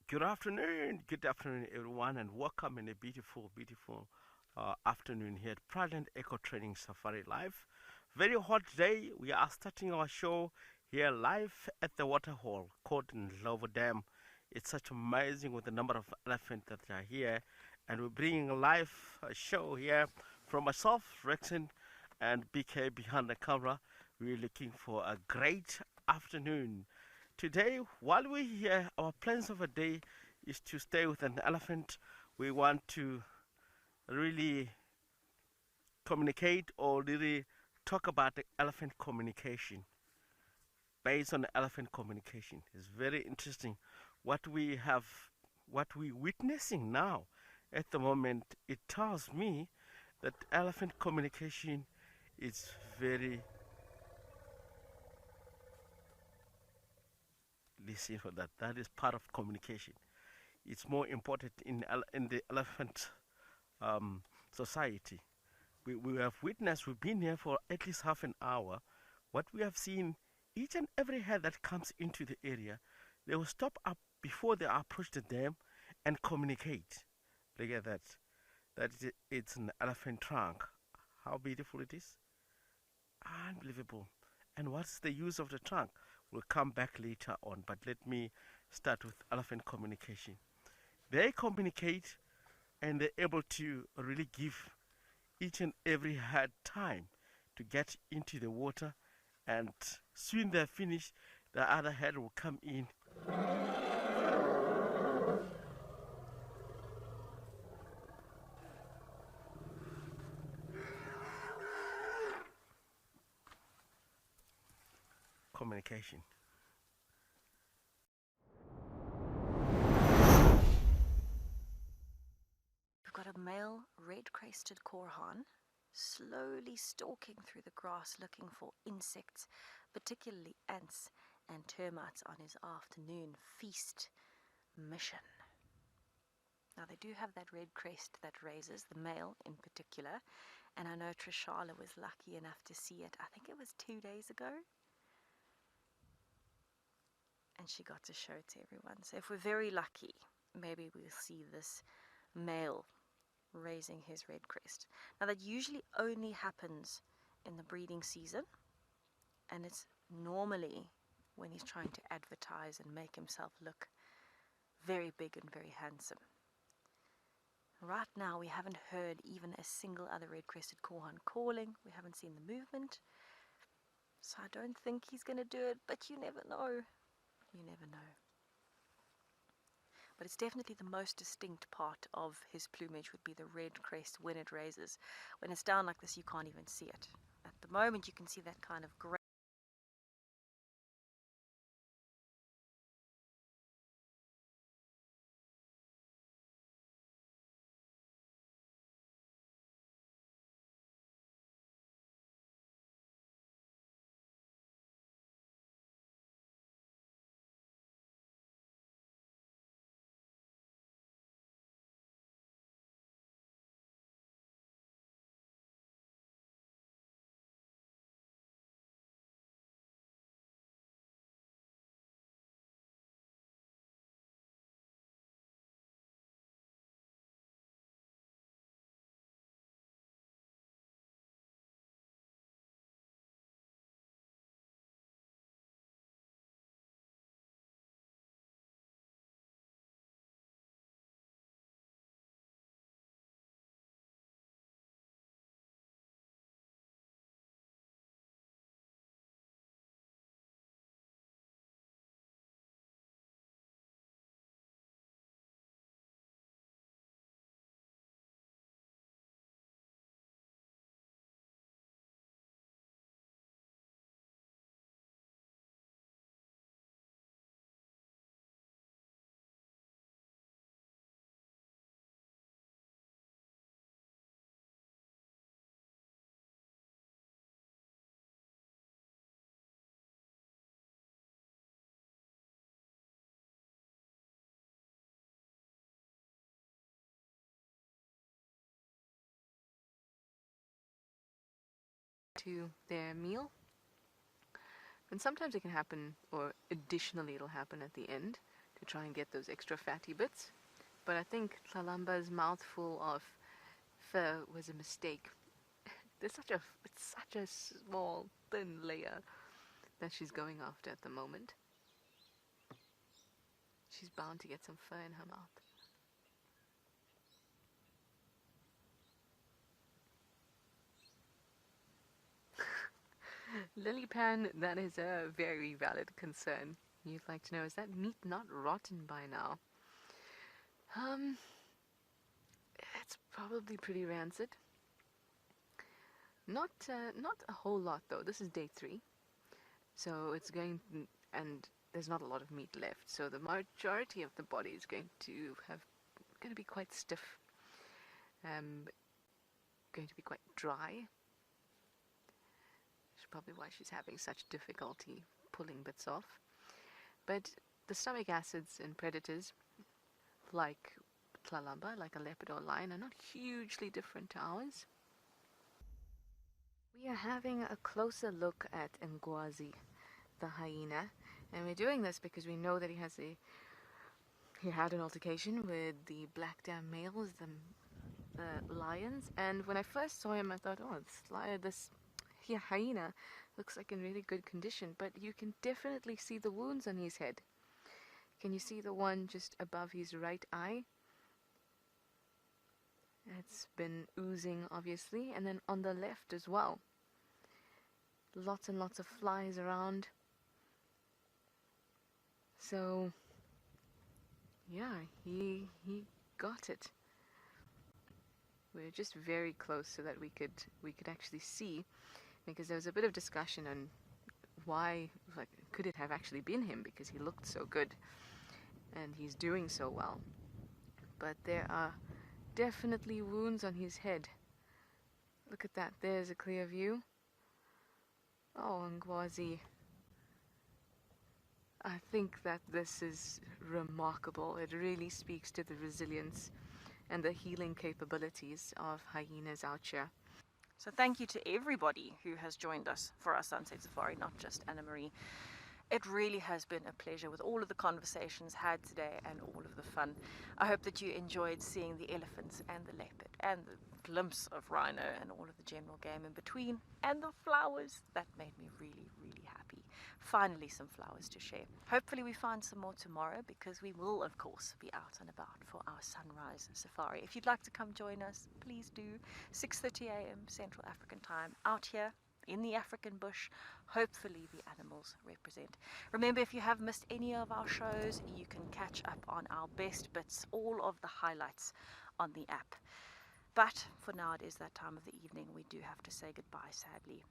Good afternoon, everyone, and welcome in a beautiful, beautiful afternoon here at Present Eco Training Safari Live. Very hot day. We are starting our show here live at the waterhole called Ndlovu Dam. It's such amazing with the number of elephants that are here, and we're bringing a live show here from myself, Rexon, and BK behind the camera. We're looking for a great afternoon. Today, while we're here, our plans of a day is to stay with an elephant. We want to really communicate or really talk about the elephant communication based on the elephant communication. It's very interesting what we have, what we're witnessing now at the moment. It tells me that elephant communication is very, listen for that, that is part of communication. It's more important in the elephant um, society. We have witnessed, we've been here for at least half an hour. What we have seen, each and every head that comes into the area, they will stop up before they approach the dam and communicate. Look at that. It's an elephant trunk. How beautiful it is. Unbelievable. And what's the use of the trunk? We'll come back later on, but let me start with elephant communication. They communicate and they're able to really give each and every head time to get into the water, and soon they're finished, the other head will come in. Communication. We've got a male red-crested korhaan slowly stalking through the grass looking for insects, particularly ants and termites, on his afternoon feast mission. Now they do have that red crest that raises, the male in particular, and I know Trishala was lucky enough to see it, I think it was 2 days ago, and she got to show it to everyone. So if we're very lucky, maybe we'll see this male raising his red crest. Now that usually only happens in the breeding season, and it's normally when he's trying to advertise and make himself look very big and very handsome. Right now we haven't heard even a single other red-crested korhaan calling. We haven't seen the movement, so I don't think he's going to do it, but you never know. You never know. But it's definitely the most distinct part of his plumage would be the red crest when it raises. When it's down like this, you can't even see it. At the moment, you can see that kind of gray. To their meal. And sometimes it can happen, or additionally it'll happen at the end, to try and get those extra fatty bits. But I think Tlalamba's mouthful of fur was a mistake. It's such a small, thin layer that she's going after at the moment. She's bound to get some fur in her mouth. Lilypan, that is a very valid concern. You'd like to know, is that meat not rotten by now? It's probably pretty rancid. Not a whole lot though. This is day 3, so it's going, and there's not a lot of meat left. So the majority of the body is going to be quite stiff. Going to be quite dry. That's probably why she's having such difficulty pulling bits off. But the stomach acids in predators, like Tlalamba, like a leopard or lion, are not hugely different to ours. We are having a closer look at Ngwazi, the hyena, and we're doing this because we know that he had an altercation with the black dam males, the lions. And when I first saw him, I thought, oh, this hyena looks like in really good condition, but you can definitely see the wounds on his head. Can you see the one just above his right eye? It's been oozing, obviously, and then on the left as well. Lots and lots of flies around. So, yeah, he got it. We're just very close so that we could actually see, because there was a bit of discussion on why, like, could it have actually been him, because he looked so good and he's doing so well. But there are definitely wounds on his head. Look at that, there's a clear view. Oh, Ngwazi. I think that this is remarkable. It really speaks to the resilience and the healing capabilities of hyenas out here. So thank you to everybody who has joined us for our Sunset Safari, not just Anna Marie. It really has been a pleasure with all of the conversations had today and all of the fun. I hope that you enjoyed seeing the elephants and the leopard and the glimpse of rhino and all of the general game in between, and the flowers. That made me really, really happy. Finally, some flowers to share. Hopefully we find some more tomorrow, because we will, of course, be out and about for our sunrise safari. If you'd like to come join us, please do. 6:30 a.m. Central African time, out here in the African bush. Hopefully the animals represent. Remember, if you have missed any of our shows, you can catch up on our best bits, all of the highlights on the app. But for now, it is that time of the evening. We do have to say goodbye, sadly.